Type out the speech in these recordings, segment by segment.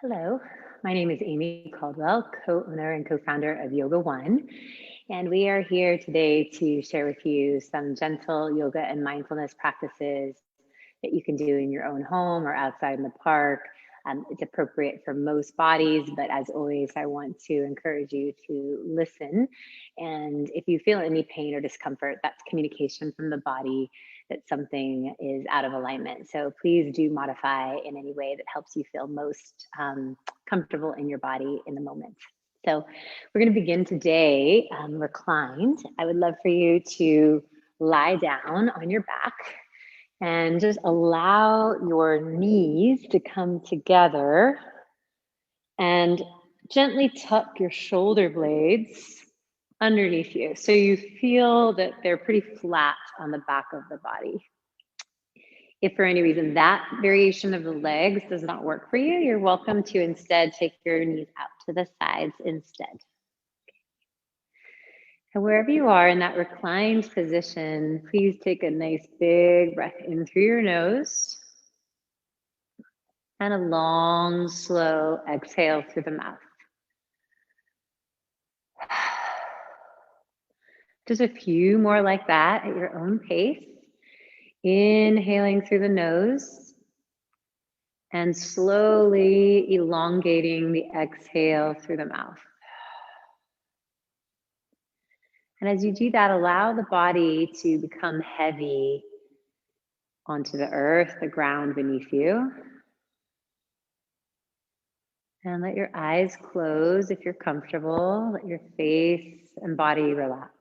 Hello, my name is Amy Caldwell, co-owner and co-founder of Yoga One, and we are here today to share with you some gentle yoga and mindfulness practices that you can do in your own home or outside in the park. It's appropriate for most bodies, but as always, I want to encourage you to listen. And if you feel any pain or discomfort, that's communication from the body that something is out of alignment. So please do modify in any way that helps you feel most comfortable in your body in the moment. So we're going to begin today reclined. I would love for you to lie down on your back and just allow your knees to come together and gently tuck your shoulder blades underneath you. So you feel that they're pretty flat on the back of the body. If for any reason that variation of the legs does not work for you, you're welcome to instead take your knees out to the sides instead. And wherever you are in that reclined position, please take a nice big breath in through your nose and a long, slow exhale through the mouth. Just a few more like that at your own pace. Inhaling through the nose and slowly elongating the exhale through the mouth. And as you do that, allow the body to become heavy onto the earth, the ground beneath you. And let your eyes close if you're comfortable. Let your face and body relax.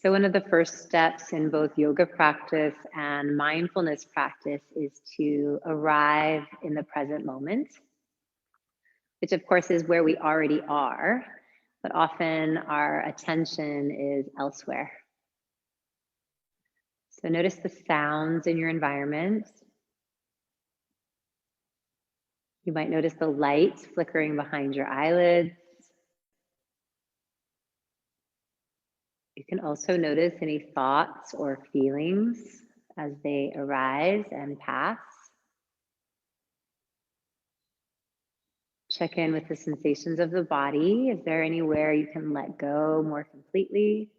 So one of the first steps in both yoga practice and mindfulness practice is to arrive in the present moment, which of course is where we already are, but often our attention is elsewhere. So notice the sounds in your environment. You might notice the light flickering behind your eyelids. You can also notice any thoughts or feelings as they arise and pass. Check in with the sensations of the body. Is there anywhere you can let go more completely?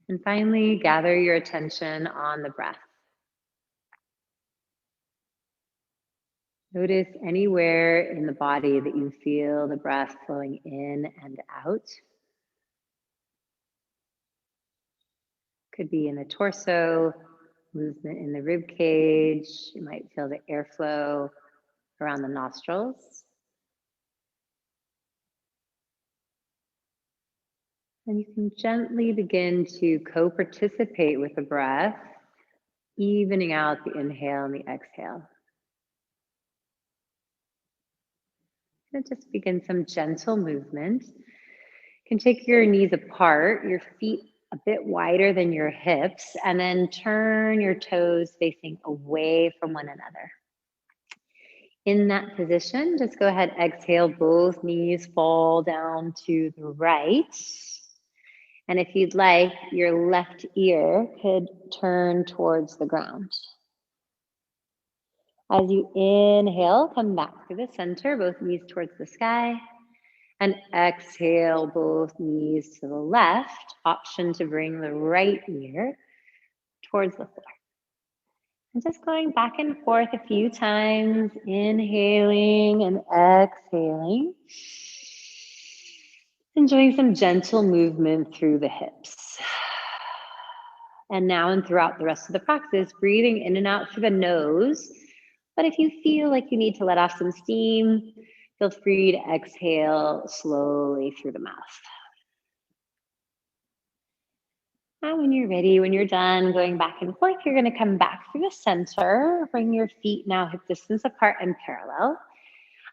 And finally, gather your attention on the breath. Notice anywhere in the body that you feel the breath flowing in and out. Could be in the torso, movement in the rib cage. You might feel the airflow around the nostrils. And you can gently begin to co-participate with the breath, evening out the inhale and the exhale. And just begin some gentle movement. You can take your knees apart, your feet a bit wider than your hips, and then turn your toes facing away from one another. In that position, just go ahead, exhale, both knees fall down to the right. And if you'd like, your left ear could turn towards the ground. As you inhale, come back to the center, both knees towards the sky. And exhale, both knees to the left. Option to bring the right ear towards the floor. And just going back and forth a few times, inhaling and exhaling. Enjoying some gentle movement through the hips. And now and throughout the rest of the practice, breathing in and out through the nose. But if you feel like you need to let off some steam, feel free to exhale slowly through the mouth. And when you're ready, when you're done going back and forth, you're going to come back through the center. Bring your feet now hip distance apart and parallel.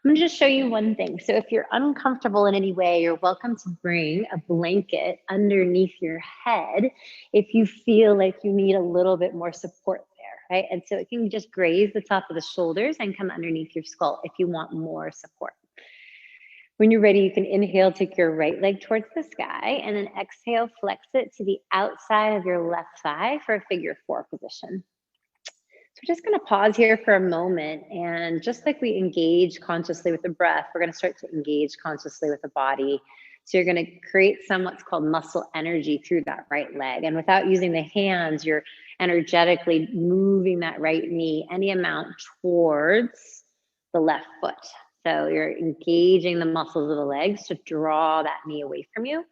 I'm going to just show you one thing. So if you're uncomfortable in any way, you're welcome to bring a blanket underneath your head if you feel like you need a little bit more support there, right? And so it can just graze the top of the shoulders and come underneath your skull if you want more support. When you're ready, you can inhale, take your right leg towards the sky, and then exhale, flex it to the outside of your left thigh for a figure 4 position. So we're just going to pause here for a moment, and just like we engage consciously with the breath, we're going to start to engage consciously with the body. So you're going to create some what's called muscle energy through that right leg. And without using the hands, you're energetically moving that right knee any amount towards the left foot. So you're engaging the muscles of the legs to draw that knee away from you.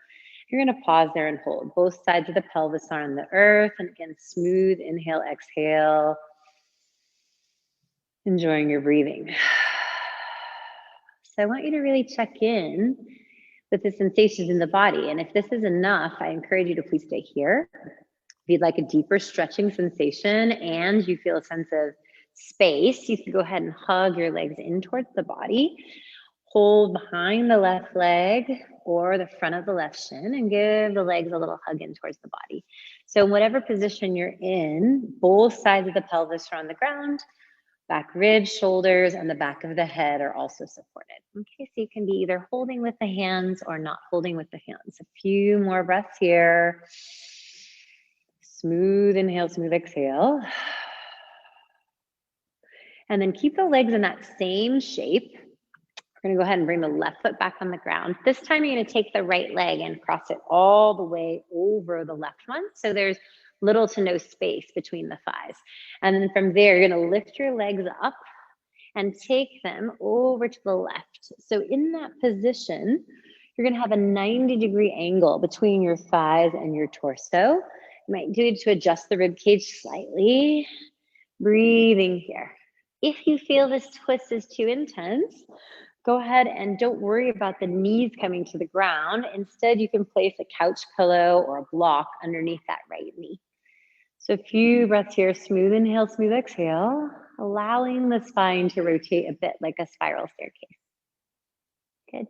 You're going to pause there and hold. Both sides of the pelvis are on the earth. And again, smooth inhale, exhale. Enjoying your breathing. So I want you to really check in with the sensations in the body. And if this is enough, I encourage you to please stay here. If you'd like a deeper stretching sensation and you feel a sense of space, you can go ahead and hug your legs in towards the body. Hold behind the left leg or the front of the left shin and give the legs a little hug in towards the body. So whatever position you're in, both sides of the pelvis are on the ground. Back ribs, shoulders, and the back of the head are also supported. Okay, so you can be either holding with the hands or not holding with the hands. A few more breaths here. Smooth inhale, smooth exhale. And then keep the legs in that same shape. We're gonna go ahead and bring the left foot back on the ground. This time you're gonna take the right leg and cross it all the way over the left one. So there's little to no space between the thighs. And then from there, you're gonna lift your legs up and take them over to the left. So in that position, you're gonna have a 90-degree angle between your thighs and your torso. You might do it to adjust the rib cage slightly. Breathing here. If you feel this twist is too intense, go ahead and don't worry about the knees coming to the ground. Instead, you can place a couch pillow or a block underneath that right knee. So a few breaths here, smooth inhale, smooth exhale, allowing the spine to rotate a bit like a spiral staircase. Good.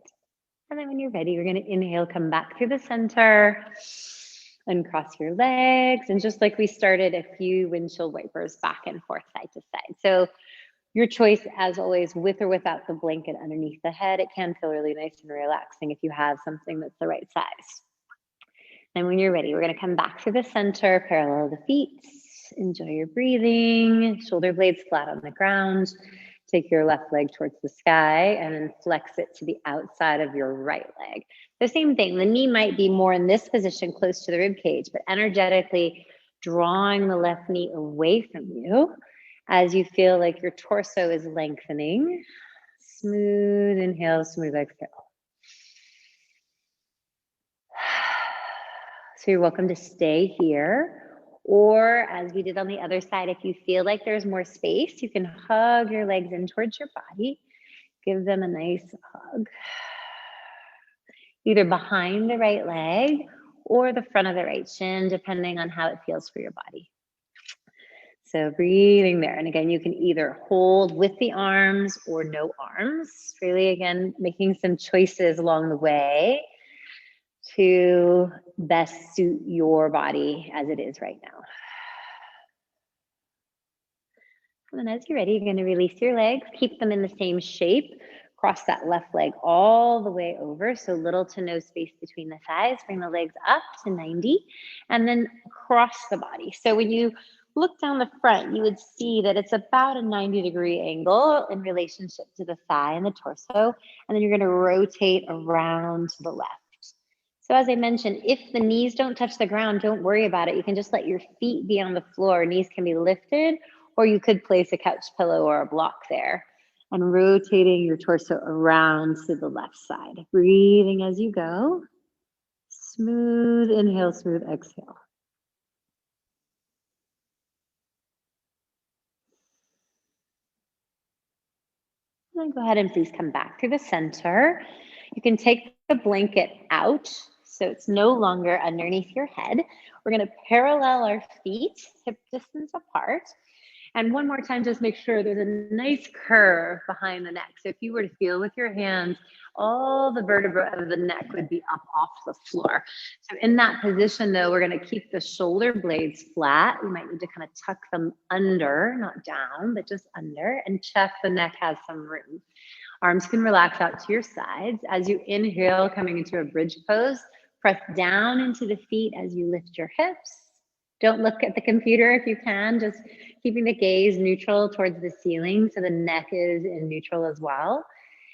And then when you're ready, you're gonna inhale, come back through the center, uncross your legs. And just like we started, a few windshield wipers back and forth, side to side. So your choice, as always, with or without the blanket underneath the head. It can feel really nice and relaxing if you have something that's the right size. And when you're ready, we're going to come back to the center, parallel the feet. Enjoy your breathing. Shoulder blades flat on the ground. Take your left leg towards the sky and then flex it to the outside of your right leg. The same thing, the knee might be more in this position close to the rib cage, but energetically drawing the left knee away from you as you feel like your torso is lengthening. Smooth inhale, smooth exhale. So you're welcome to stay here, or as we did on the other side, if you feel like there's more space, you can hug your legs in towards your body. Give them a nice hug. Either behind the right leg or the front of the right shin, depending on how it feels for your body. So breathing there. And again, you can either hold with the arms or no arms. Really, again, making some choices along the way to best suit your body as it is right now. And then as you're ready, you're going to release your legs, keep them in the same shape. Cross that left leg all the way over, so little to no space between the thighs. Bring the legs up to 90, and then cross the body. So when you look down the front, you would see that it's about a 90-degree angle in relationship to the thigh and the torso, and then you're going to rotate around to the left. So as I mentioned, if the knees don't touch the ground, don't worry about it. You can just let your feet be on the floor. Knees can be lifted, or you could place a couch pillow or a block there. And rotating your torso around to the left side. Breathing as you go. Smooth inhale, smooth exhale. And then go ahead and please come back through the center. You can take the blanket out so it's no longer underneath your head. We're going to parallel our feet, hip distance apart. And one more time, just make sure there's a nice curve behind the neck. So if you were to feel with your hands, all the vertebrae of the neck would be up off the floor. So in that position though, we're going to keep the shoulder blades flat. We might need to kind of tuck them under, not down, but just under, and check the neck has some room. Arms can relax out to your sides. As you inhale, coming into a bridge pose, press down into the feet as you lift your hips. Don't look at the computer if you can, just keeping the gaze neutral towards the ceiling so the neck is in neutral as well.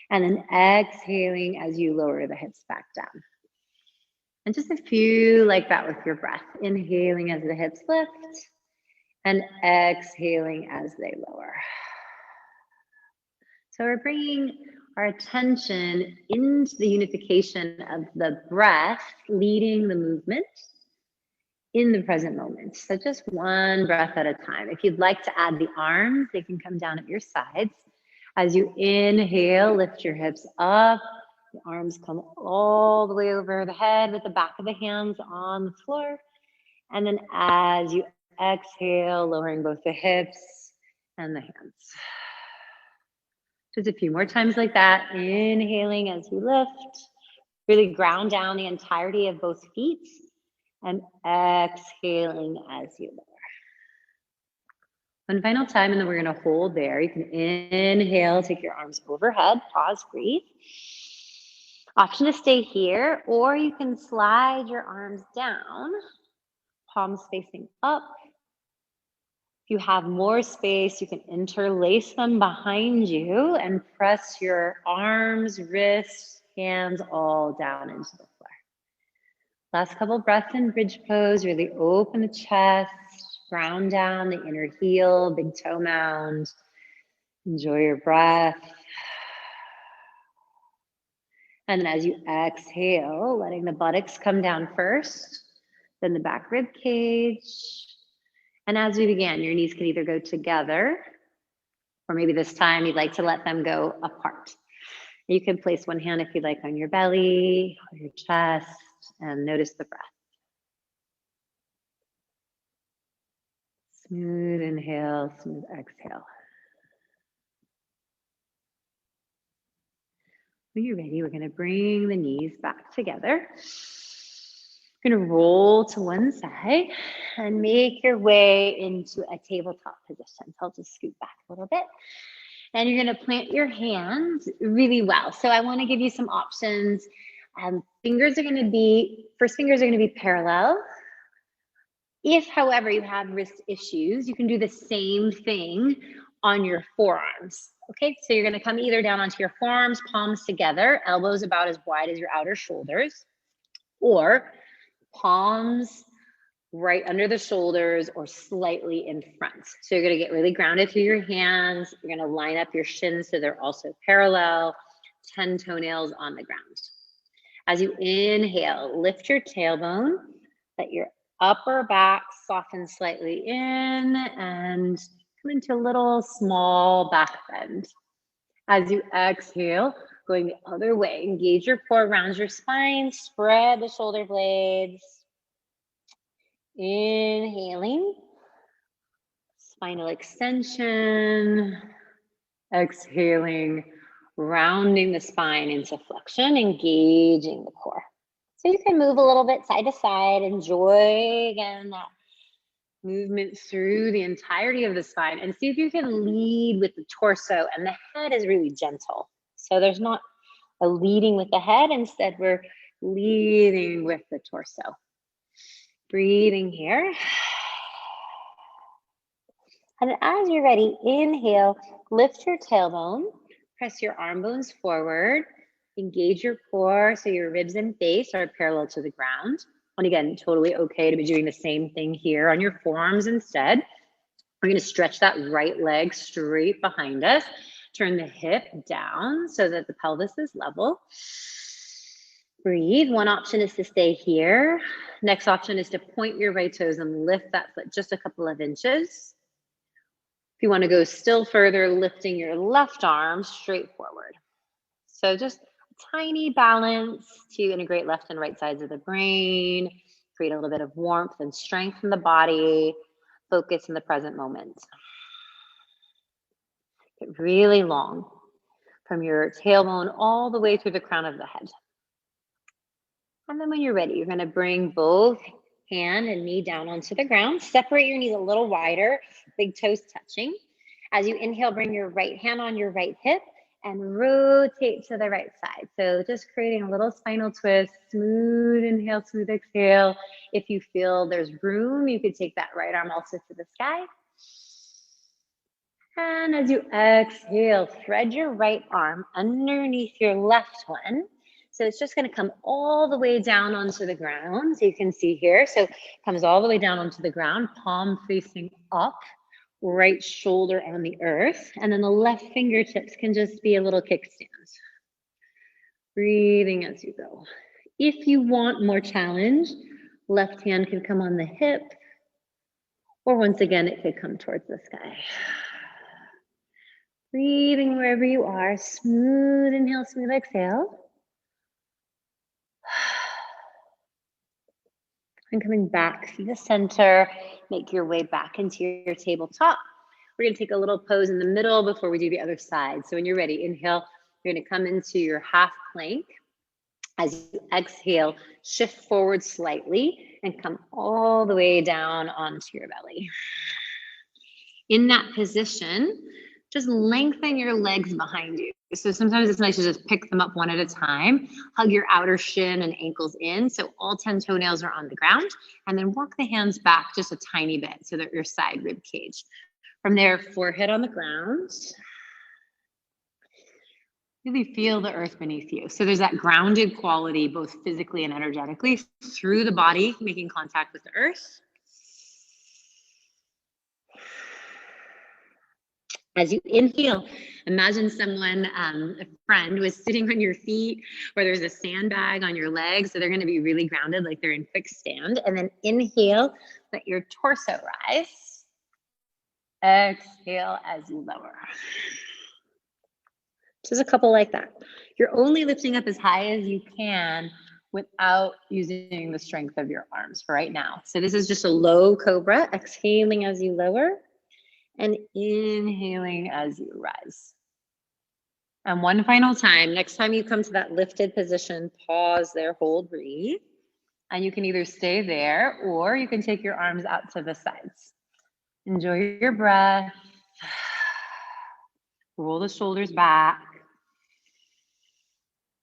And then exhaling as you lower the hips back down. And just a few like that with your breath. Inhaling as the hips lift and exhaling as they lower. So we're bringing our attention into the unification of the breath, leading the movement in the present moment. So just one breath at a time. If you'd like to add the arms, they can come down at your sides. As you inhale, lift your hips up. The arms come all the way over the head with the back of the hands on the floor. And then as you exhale, lowering both the hips and the hands. Just a few more times like that. Inhaling as you lift. Really ground down the entirety of both feet. And exhaling as you lower. One final time, and then we're going to hold there. You can inhale, take your arms overhead, pause, breathe. Option to stay here, or you can slide your arms down, palms facing up. If you have more space, you can interlace them behind you and press your arms, wrists, hands all down into the floor. Last couple breaths in bridge pose, really open the chest, ground down the inner heel, big toe mound. Enjoy your breath. And then as you exhale, letting the buttocks come down first, then the back rib cage. And as we began, your knees can either go together, or maybe this time you'd like to let them go apart. You can place one hand if you'd like on your belly or your chest and notice the breath. Smooth inhale, smooth exhale. When you're ready, we're going to bring the knees back together. You're going to roll to one side and make your way into a tabletop position. So I'll just scoot back a little bit. And you're going to plant your hands really well. So I want to give you some options. Fingers are going to be, first fingers are going to be parallel. If, however, you have wrist issues, you can do the same thing on your forearms. Okay, so you're going to come either down onto your forearms, palms together, elbows about as wide as your outer shoulders, or palms right under the shoulders or slightly in front. So you're going to get really grounded through your hands. You're going to line up your shins so they're also parallel, 10 toenails on the ground. As you inhale, lift your tailbone, let your upper back soften slightly in and come into a little small back bend. As you exhale, going the other way, engage your core, round your spine, spread the shoulder blades. Inhaling, spinal extension. Exhaling, rounding the spine into flexion, engaging the core. So you can move a little bit side to side, enjoy again that movement through the entirety of the spine, and see if you can lead with the torso, and the head is really gentle. So there's not a leading with the head, instead we're leading with the torso. Breathing here. And as you're ready, inhale, lift your tailbone, press your arm bones forward, engage your core so your ribs and face are parallel to the ground. And again, totally okay to be doing the same thing here on your forearms instead. We're going to stretch that right leg straight behind us. Turn the hip down so that the pelvis is level. Breathe. One option is to stay here. Next option is to point your right toes and lift that foot just a couple of inches. If you want to go still further, lifting your left arm straight forward. So just a tiny balance to integrate left and right sides of the brain, create a little bit of warmth and strength in the body, focus in the present moment. Get really long from your tailbone all the way through the crown of the head. And then when you're ready, you're going to bring both hand and knee down onto the ground. Separate your knees a little wider, big toes touching. As you inhale, bring your right hand on your right hip and rotate to the right side. So just creating a little spinal twist, smooth inhale, smooth exhale. If you feel there's room, you could take that right arm also to the sky. And as you exhale, thread your right arm underneath your left one. So it's just going to come all the way down onto the ground. So you can see here. So it comes all the way down onto the ground, palm facing up, right shoulder on the earth. And then the left fingertips can just be a little kickstand. Breathing as you go. If you want more challenge, left hand can come on the hip, or once again, it could come towards the sky. Breathing wherever you are, smooth inhale, smooth exhale. And coming back through the center, make your way back into your tabletop. We're gonna take a little pose in the middle before we do the other side. So when you're ready, inhale, you're gonna come into your half plank. As you exhale, shift forward slightly and come all the way down onto your belly. In that position, just lengthen your legs behind you. So sometimes it's nice to just pick them up one at a time. Hug your outer shin and ankles in so all 10 toenails are on the ground. And then walk the hands back just a tiny bit so that your side rib cage. From there, forehead on the ground. Really feel the earth beneath you. So there's that grounded quality, both physically and energetically, through the body, making contact with the earth. As you inhale, imagine someone, a friend was sitting on your feet, or there's a sandbag on your legs. So they're going to be really grounded, like they're in quick stand. And then inhale, let your torso rise. Exhale as you lower. Just a couple like that. You're only lifting up as high as you can without using the strength of your arms for right now. So this is just a low cobra, exhaling as you lower and inhaling as you rise. And one final time, next time you come to that lifted position, pause there, hold, breathe. And you can either stay there or you can take your arms out to the sides. Enjoy your breath. Roll the shoulders back.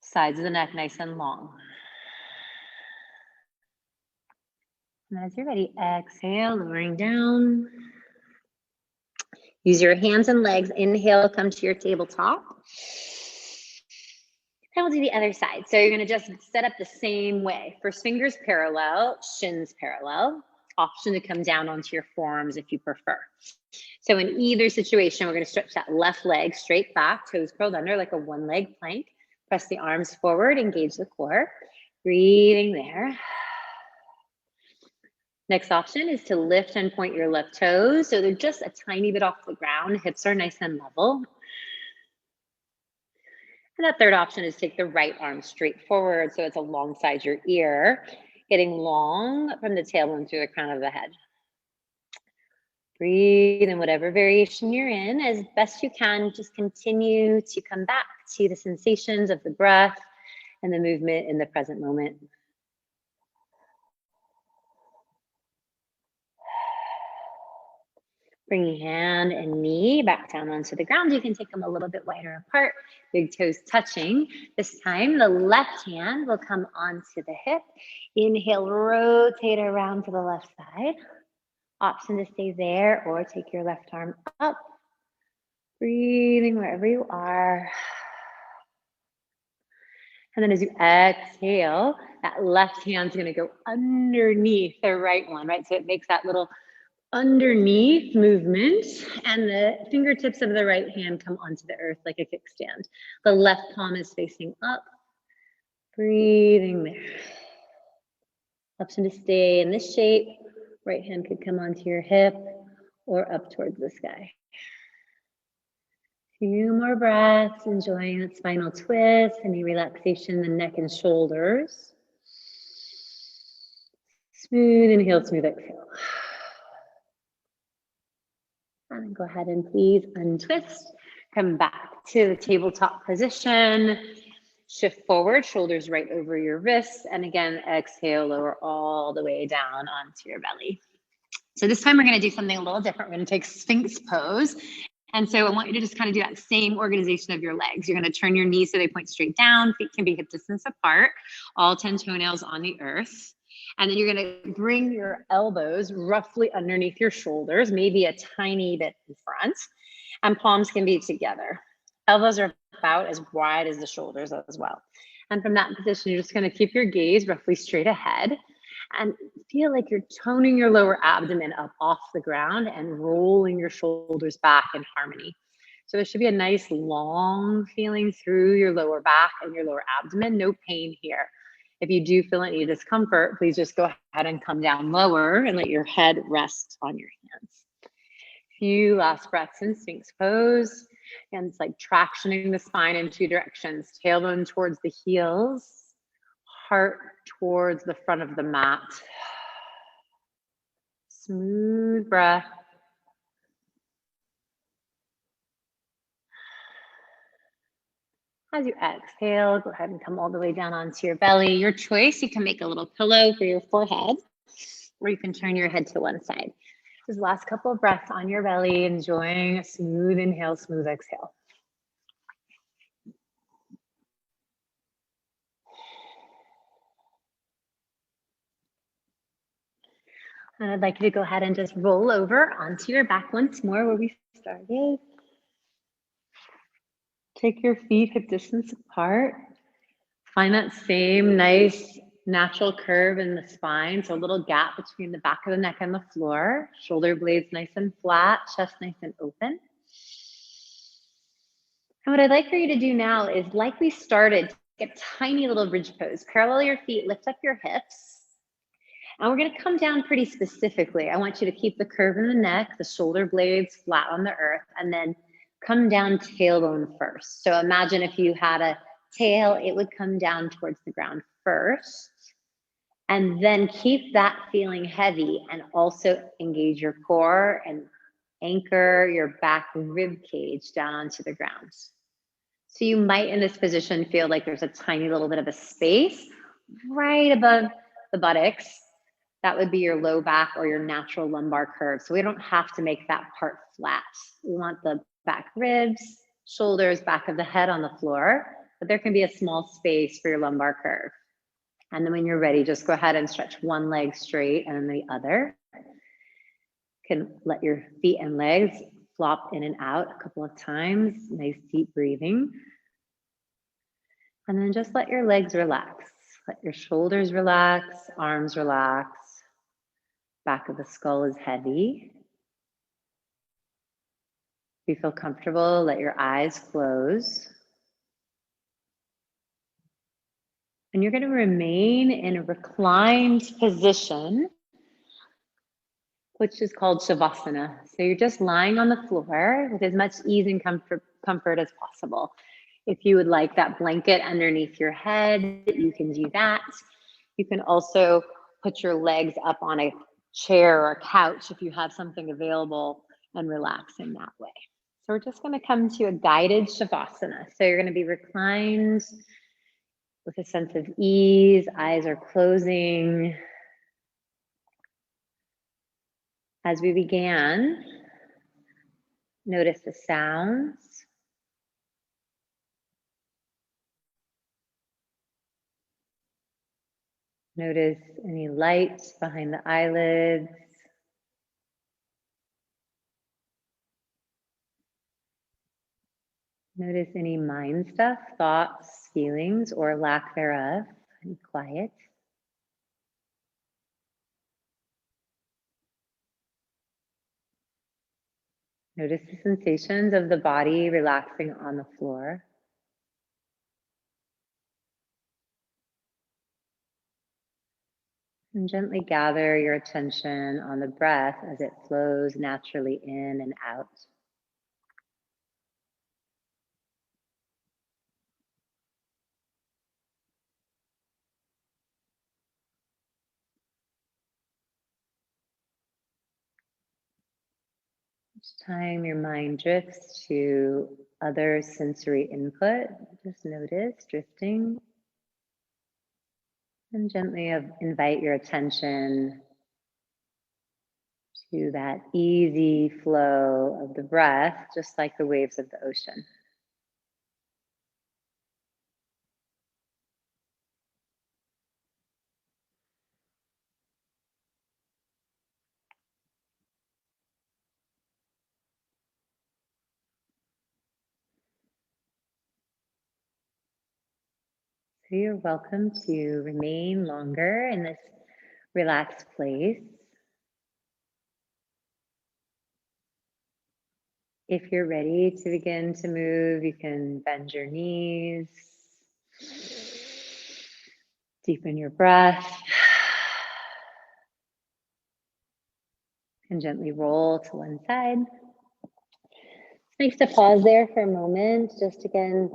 Sides of the neck nice and long. And as you're ready, exhale, lowering down. Use your hands and legs. Inhale, come to your tabletop. Then we'll do the other side. So you're going to just set up the same way. First fingers parallel, shins parallel. Option to come down onto your forearms if you prefer. So in either situation, we're going to stretch that left leg straight back, toes curled under like a one-leg plank. Press the arms forward, engage the core. Breathing there. Next option is to lift and point your left toes. So they're just a tiny bit off the ground. Hips are nice and level. And that third option is take the right arm straight forward so it's alongside your ear, getting long from the tailbone through the crown of the head. Breathe in whatever variation you're in as best you can. Just continue to come back to the sensations of the breath and the movement in the present moment. Bring your hand and knee back down onto the ground. You can take them a little bit wider apart, big toes touching. This time, the left hand will come onto the hip. Inhale, rotate around to the left side. Option to stay there or take your left arm up. Breathing wherever you are. And then as you exhale, that left hand's gonna go underneath the right one, right? So it makes that little underneath movement, and the fingertips of the right hand come onto the earth like a kickstand. The left palm is facing up. Breathing there. Option to stay in this shape. Right hand could come onto your hip or up towards the sky. Few more breaths, enjoying that spinal twist, any relaxation in the neck and shoulders. Smooth inhale, smooth exhale. And then go ahead and please untwist. Come back to the tabletop position. Shift forward, shoulders right over your wrists. And again, exhale, lower all the way down onto your belly. So this time we're going to do something a little different. We're going to take Sphinx pose. And so I want you to just kind of do that same organization of your legs. You're going to turn your knees so they point straight down. Feet can be hip distance apart, all 10 toenails on the earth. And then you're going to bring your elbows roughly underneath your shoulders, maybe a tiny bit in front, and palms can be together. Elbows are about as wide as the shoulders as well. And from that position, you're just going to keep your gaze roughly straight ahead and feel like you're toning your lower abdomen up off the ground and rolling your shoulders back in harmony. So there should be a nice long feeling through your lower back and your lower abdomen, no pain here. If you do feel any discomfort, please just go ahead and come down lower and let your head rest on your hands. Few last breaths in Sphinx pose. And it's like tractioning the spine in two directions, tailbone towards the heels, heart towards the front of the mat. Smooth breath. As you exhale, go ahead and come all the way down onto your belly. Your choice, you can make a little pillow for your forehead, or you can turn your head to one side. Just last couple of breaths on your belly, enjoying a smooth inhale, smooth exhale. And I'd like you to go ahead and just roll over onto your back once more where we started. Take your feet hip distance apart. Find that same nice natural curve in the spine. So a little gap between the back of the neck and the floor. Shoulder blades nice and flat, chest nice and open. And what I'd like for you to do now is, like we started, take a tiny little bridge pose. Parallel your feet, lift up your hips. And we're going to come down pretty specifically. I want you to keep the curve in the neck, the shoulder blades flat on the earth, and then come down tailbone first. So imagine if you had a tail, it would come down towards the ground first. And then keep that feeling heavy and also engage your core and anchor your back rib cage down onto the ground. So you might in this position feel like there's a tiny little bit of a space right above the buttocks. That would be your low back or your natural lumbar curve. So we don't have to make that part flat. We want the back ribs, shoulders, back of the head on the floor, but there can be a small space for your lumbar curve. And then when you're ready, just go ahead and stretch one leg straight and then the other. You can let your feet and legs flop in and out a couple of times. Nice deep breathing. And then just let your legs relax. Let your shoulders relax, arms relax. Back of the skull is heavy. If you feel comfortable, let your eyes close. And you're going to remain in a reclined position, which is called Savasana. So you're just lying on the floor with as much ease and comfort as possible. If you would like that blanket underneath your head, you can do that. You can also put your legs up on a chair or a couch if you have something available and relax in that way. So we're just going to come to a guided Shavasana. So you're going to be reclined with a sense of ease, eyes are closing. As we began, notice the sounds. Notice any light behind the eyelids. Notice any mind stuff, thoughts, feelings, or lack thereof, and quiet. Notice the sensations of the body relaxing on the floor. And gently gather your attention on the breath as it flows naturally in and out. Each time your mind drifts to other sensory input, just notice drifting. And gently invite your attention to that easy flow of the breath, just like the waves of the ocean. So you're welcome to remain longer in this relaxed place. If you're ready to begin to move, you can bend your knees, deepen your breath, and gently roll to one side. It's nice to pause there for a moment, just again,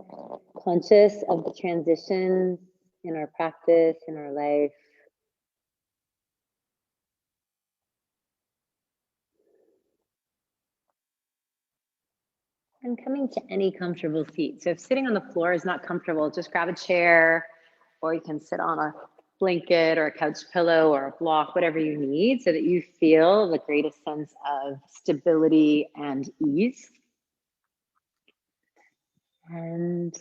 conscious of the transitions in our practice, in our life. And coming to any comfortable seat. So if sitting on the floor is not comfortable, just grab a chair, or you can sit on a blanket or a couch pillow or a block, whatever you need, so that you feel the greatest sense of stability and ease. And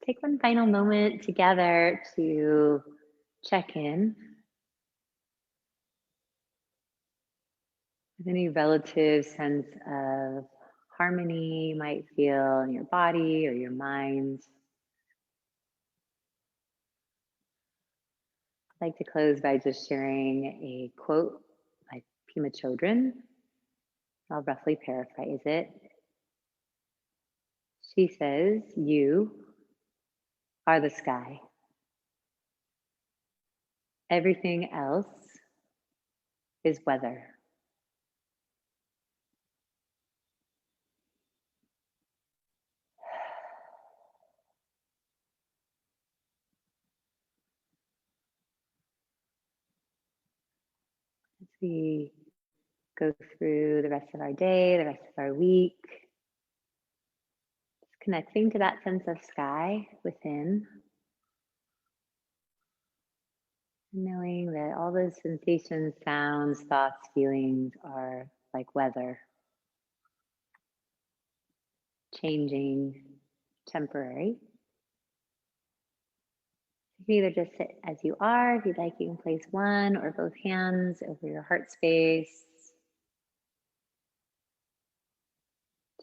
take one final moment together to check in with any relative sense of harmony you might feel in your body or your mind. I'd like to close by just sharing a quote by Pema Chodron. I'll roughly paraphrase it. She says, "You are the sky. Everything else is weather." As we go through the rest of our day, the rest of our week, just connecting to that sense of sky within, knowing that all those sensations, sounds, thoughts, feelings are like weather, changing, temporary. You can either just sit as you are. If you'd like, you can place one or both hands over your heart space.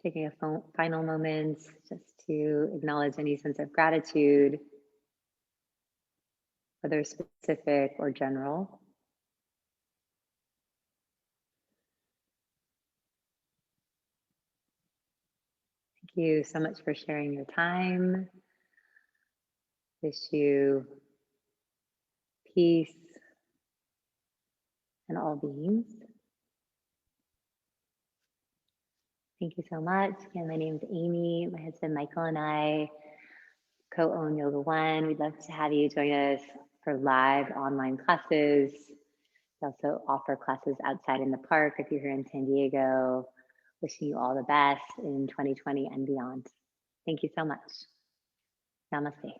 Taking a final moment just to acknowledge any sense of gratitude, whether specific or general. Thank you so much for sharing your time. Wish you peace and all beings. Thank you so much. Again, my name is Amy. My husband Michael and I co-own Yoga One. We'd love to have you join us for live online classes. We also offer classes outside in the park if you're here in San Diego. Wishing you all the best in 2020 and beyond. Thank you so much. Namaste.